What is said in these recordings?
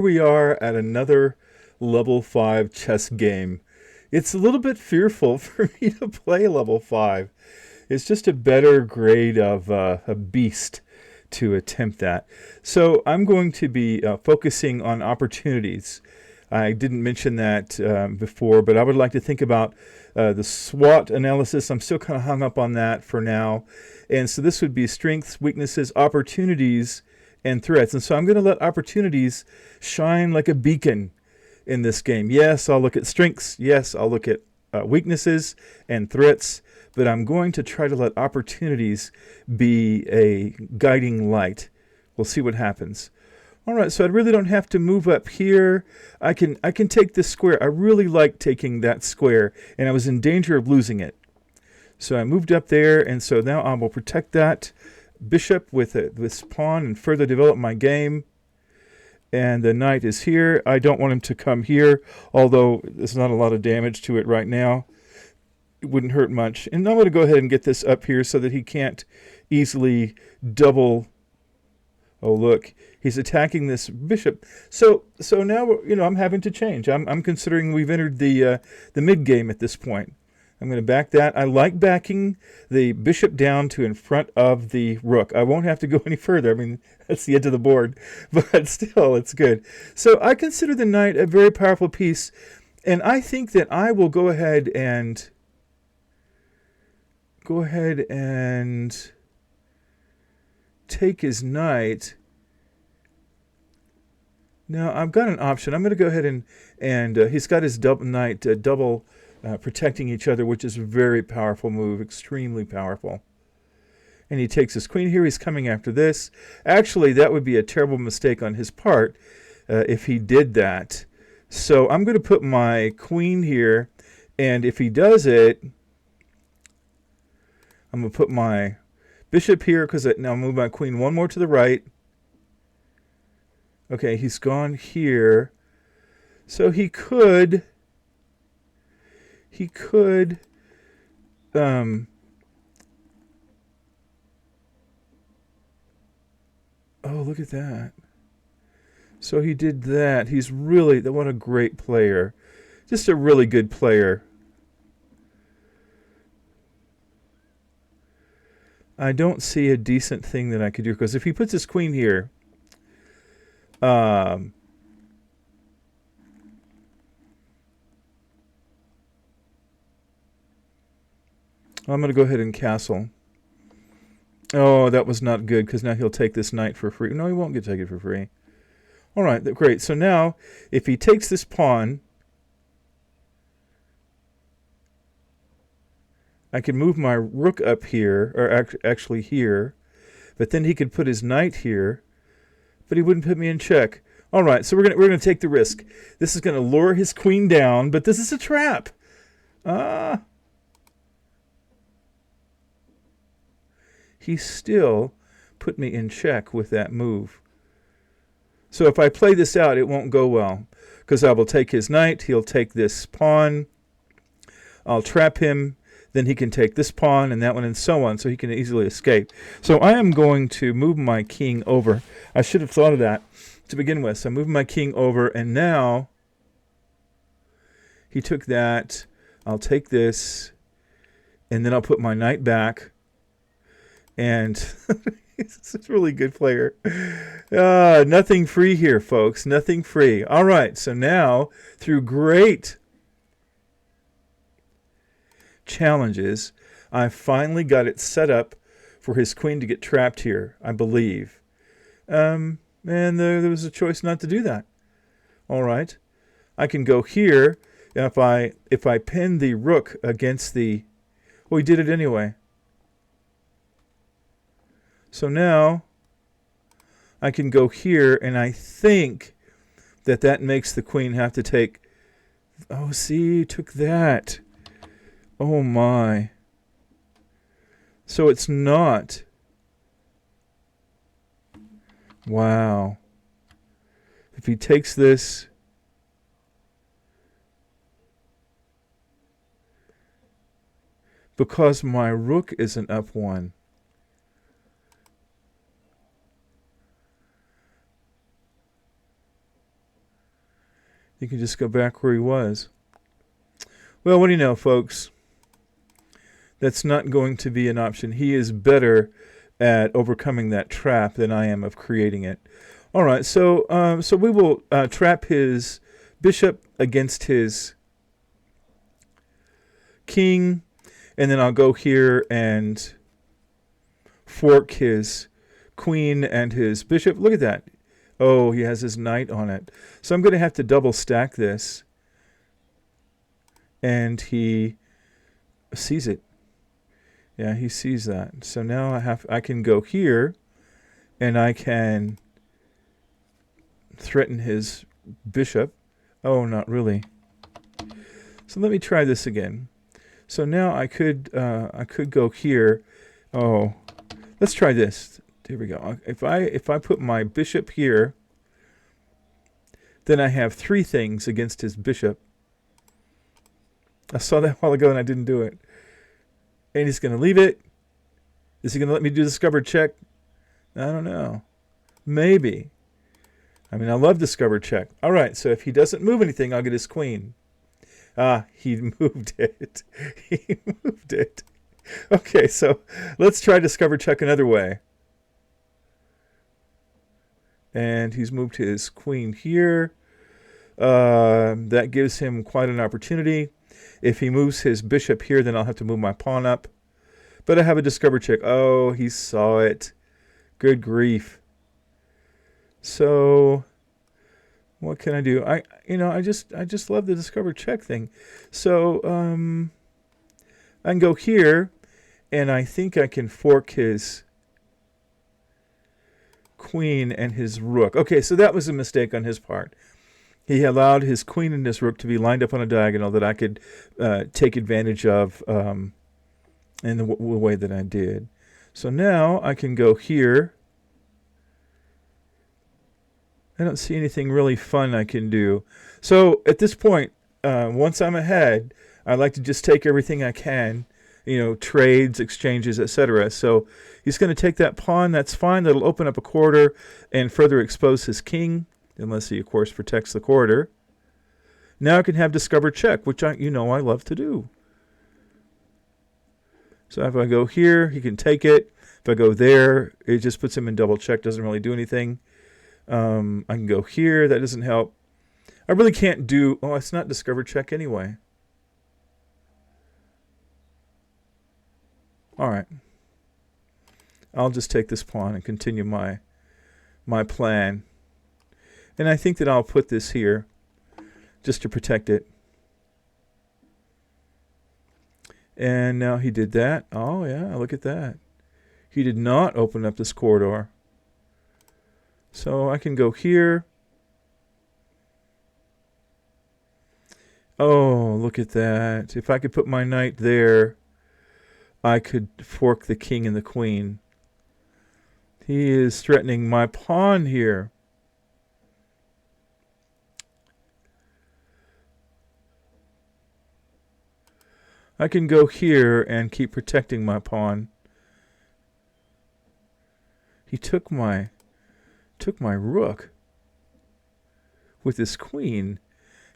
We are at another level 5 chess game. It's a little bit fearful for me to play level 5. It's just a better grade of a beast to attempt that. So I'm going to be focusing on opportunities. I didn't mention that before, but I would like to think about the SWOT analysis. I'm still kind of hung up on that for now. And so this would be strengths, weaknesses, opportunities, and threats. And so I'm going to let opportunities shine like a beacon in this game. Yes, I'll look at strengths. Yes, I'll look at weaknesses and threats. But I'm going to try to let opportunities be a guiding light. We'll see what happens. All right, so I really don't have to move up here. I can take this square. I really like taking that square, and I was in danger of losing it. So I moved up there, and so now I will protect that bishop with this pawn and further develop my game. And the knight is here. I don't want him to come here, although there's not a lot of damage to it right now. It wouldn't hurt much. And I'm going to go ahead and get this up here so that he can't easily double. Oh, look, he's attacking this bishop. So now, I'm having to change. I'm considering we've entered the mid game at this point. I'm going to back that. I like backing the bishop down to in front of the rook. I won't have to go any further. I mean, that's the edge of the board, but still, it's good. So I consider the knight a very powerful piece, and I think that I will go ahead and take his knight. Now, I've got an option. I'm going to go ahead and he's got his double knight double protecting each other, which is a very powerful move, extremely powerful. And he takes his queen here. He's coming after this. Actually, that would be a terrible mistake on his part if he did that. So I'm going to put my queen here, and if he does it, I'm going to put my bishop here because now I'll move my queen one more to the right. Okay, he's gone here. So he could oh, look at that. So he did that. He's really, what a great player. Just a really good player. I don't see a decent thing that I could do, because if he puts his queen here, I'm going to go ahead and castle. Oh, that was not good, because now he'll take this knight for free. No, he won't get to take it for free. All right, great. So now, if he takes this pawn, I can move my rook up here, or actually here, but then he could put his knight here, but he wouldn't put me in check. All right, so we're gonna take the risk. This is gonna lure his queen down, but this is a trap. He still put me in check with that move. So if I play this out, it won't go well, because I will take his knight, he'll take this pawn, I'll trap him, then he can take this pawn and that one and so on, so he can easily escape. So I am going to move my king over. I should have thought of that to begin with. So I'm moving my king over, and now he took that. I'll take this, and then I'll put my knight back. And he's a really good player. Nothing free here, folks. Nothing free. All right, so now, through great challenges, I finally got it set up for his queen to get trapped here, I believe. And there was a choice not to do that. All right. I can go here, and if I pin the rook against the... Well, he did it anyway. So now I can go here, and I think that makes the queen have to take... Oh, see, he took that. Oh, my. So it's not... Wow. If he takes this... Because my rook is an up one. He can just go back where he was. Well, what do you know, folks? That's not going to be an option. He is better at overcoming that trap than I am of creating it. All right, so we will trap his bishop against his king, and then I'll go here and fork his queen and his bishop. Look at that. Oh, he has his knight on it. So I'm going to have to double stack this. And he sees it. Yeah, he sees that. So now I can go here and I can threaten his bishop. Oh, not really. So let me try this again. So now I could go here. Oh, let's try this. Here we go. If I put my bishop here, then I have 3 things against his bishop. I saw that a while ago and I didn't do it. And he's going to leave it. Is he going to let me do discover check? I don't know. Maybe. I mean, I love discover check. All right, so if he doesn't move anything, I'll get his queen. Ah, he moved it. He moved it. Okay, so let's try discover check another way. And he's moved his queen here. That gives him quite an opportunity. If he moves his bishop here, then I'll have to move my pawn up. But I have a discover check. Oh, he saw it. Good grief. So what can I do? I just love the discover check thing. So I can go here, and I think I can fork his queen and his rook. Okay, so that was a mistake on his part. He allowed his queen and his rook to be lined up on a diagonal that I could take advantage of in the way that I did. So now I can go here. I don't see anything really fun I can do. So at this point, once I'm ahead, I like to just take everything I can, trades, exchanges, etc. So he's going to take that pawn. That's fine. That'll open up a corridor and further expose his king, unless he, of course, protects the corridor. Now I can have discover check, which I love to do. So if I go here, he can take it. If I go there, it just puts him in double check. Doesn't really do anything. I can go here. That doesn't help. I really can't do... Oh, it's not discover check anyway. All right. I'll just take this pawn and continue my plan. And I think that I'll put this here just to protect it. And now he did that. Oh, yeah, look at that. He did not open up this corridor. So I can go here. Oh, look at that. If I could put my knight there, I could fork the king and the queen. He is threatening my pawn here. I can go here and keep protecting my pawn. He took my rook with his queen.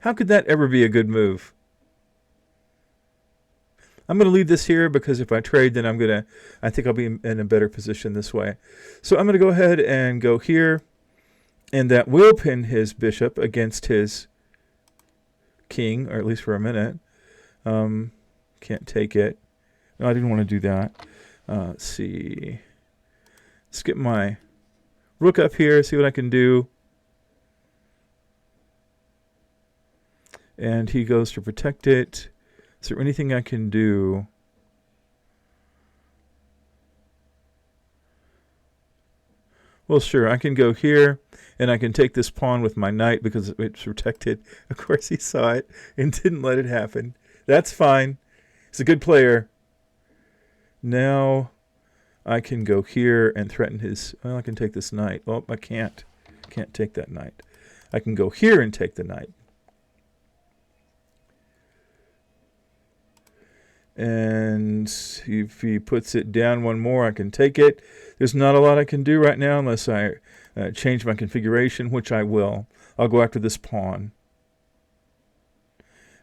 How could that ever be a good move? I'm going to leave this here because if I trade, then I think I'll be in a better position this way. So I'm going to go ahead and go here, and that will pin his bishop against his king, or at least for a minute. Can't take it. No, I didn't want to do that. Let's see. Let's get my rook up here, see what I can do. And he goes to protect it. Is there anything I can do? Well, sure, I can go here, and I can take this pawn with my knight because it's protected. Of course, he saw it and didn't let it happen. That's fine. He's a good player. Now I can go here and threaten his... Well, I can take this knight. Oh, I can't. Can't take that knight. I can go here and take the knight. And if he puts it down one more, I can take it. There's not a lot I can do right now unless I change my configuration, which I will. I'll go after this pawn.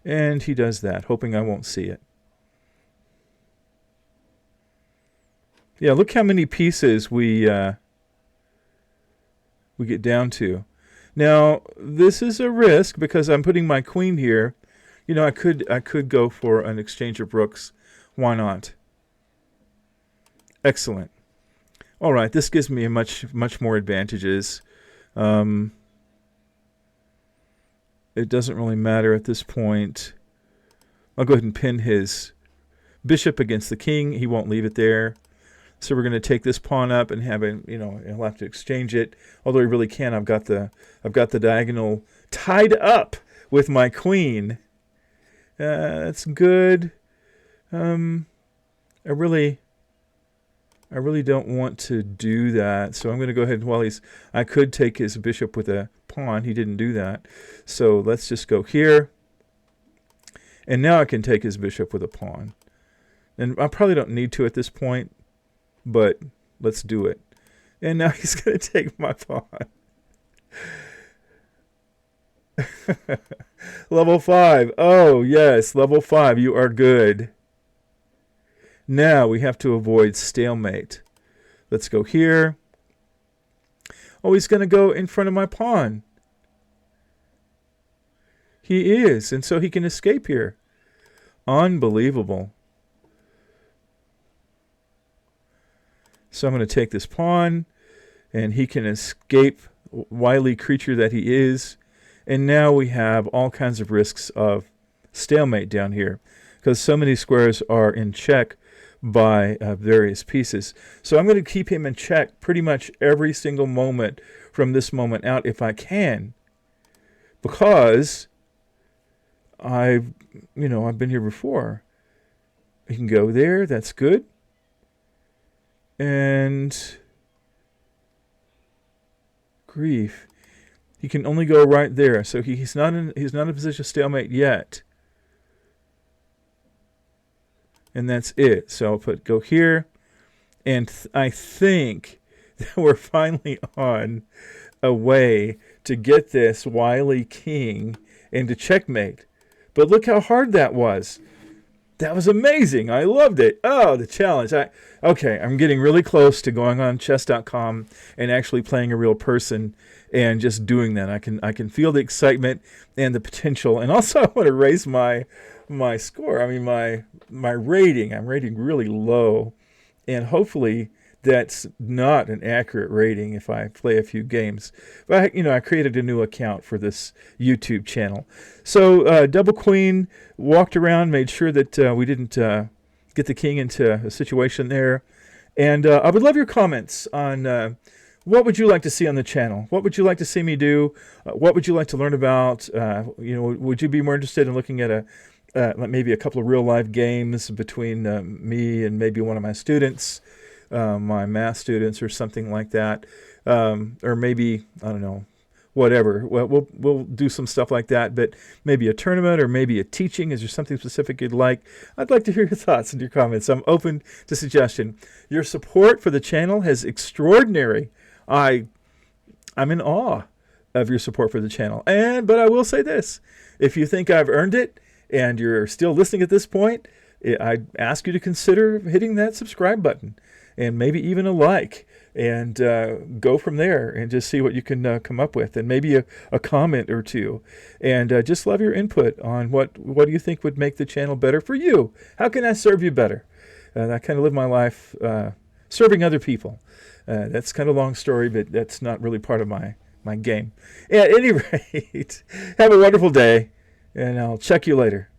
And he does that, hoping I won't see it. Yeah, look how many pieces we get down to. Now, this is a risk because I'm putting my queen here. You know, I could go for an exchange of rooks. Why not? Excellent. All right, this gives me much more advantages. It doesn't really matter at this point. I'll go ahead and pin his bishop against the king. He won't leave it there. So we're going to take this pawn up and have it, he'll have to exchange it. Although he really can. I've got the diagonal tied up with my queen. That's good. I really don't want to do that. So I'm going to go ahead and I could take his bishop with a pawn. He didn't do that. So let's just go here. And now I can take his bishop with a pawn. And I probably don't need to at this point, but let's do it. And now he's going to take my pawn. Level 5. Oh, yes, level 5. You are good. Now we have to avoid stalemate. Let's go here. Oh, he's going to go in front of my pawn. He is, and so he can escape here. Unbelievable. So I'm going to take this pawn, and he can escape, wily creature that he is. And now we have all kinds of risks of stalemate down here, because so many squares are in check by various pieces. So I'm going to keep him in check pretty much every single moment from this moment out if I can, because I've been here before. He can go there. That's good. And grief. He can only go right there. So he's not in a position of stalemate yet. And that's it. So I'll go here. And I think that we're finally on a way to get this wily king into checkmate. But look how hard that was. That was amazing. I loved it. Oh, the challenge. Okay, I'm getting really close to going on chess.com and actually playing a real person and just doing that. I can feel the excitement and the potential. And also I want to raise my score. I mean my rating. I'm rating really low. And hopefully that's not an accurate rating if I play a few games. But I created a new account for this YouTube channel. So double queen, walked around, made sure that we didn't get the king into a situation there. And I would love your comments on what would you like to see on the channel? What would you like to see me do? What would you like to learn about? Would you be more interested in looking at maybe a couple of real life games between me and maybe one of my students? My math students or something like that, or maybe, I don't know, whatever. Well, we'll do some stuff like that, but maybe a tournament or maybe a teaching. Is there something specific you'd like? I'd like to hear your thoughts and your comments. I'm open to suggestion. Your support for the channel is extraordinary. I'm in awe of your support for the channel. But I will say this, if you think I've earned it and you're still listening at this point, I ask you to consider hitting that subscribe button. And maybe even a like, and go from there and just see what you can come up with, and maybe a comment or two. And just love your input on what do you think would make the channel better for you? How can I serve you better? I kind of live my life serving other people. That's kind of a long story, but that's not really part of my game. At any rate, have a wonderful day, and I'll check you later.